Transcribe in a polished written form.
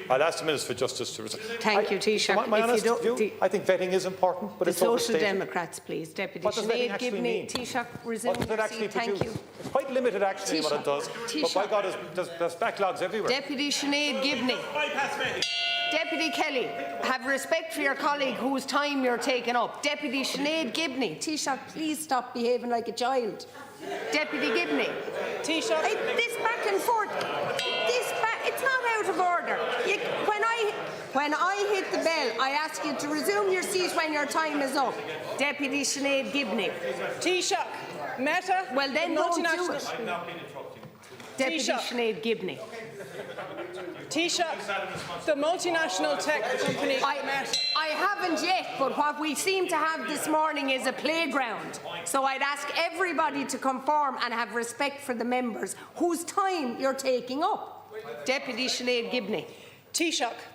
I'll ask the Minister for Justice to resign. Thank you, Taoiseach. My honest view, I think vetting is important, but it's overstated. The Social Democrats, please. Deputy What does vetting Sinead actually mean? Taoiseach, resume What does it actually Thank produce? you. It's quite limited actually what it does, but by God, there's backlogs everywhere. Deputy Sinead Gibney. Deputy Kelly, have respect for your colleague whose time you're taking up. Deputy Sinead Gibney. Taoiseach, please stop behaving like a child. Deputy Gibney. Taoiseach. This back and forth. It's not out of order. When I hit the bell, I ask you to resume your seat when your time is up. Deputy Sinead Gibney. Taoiseach, Meta. Well, then don't do it. I've not been interrupting. Deputy Sinead Gibney. Taoiseach, the multinational tech company Meta. I haven't yet, but what we seem to have this morning is a playground. So I'd ask everybody to conform and have respect for the members whose time you're taking up. Deputy Sinead Gibney. Taoiseach,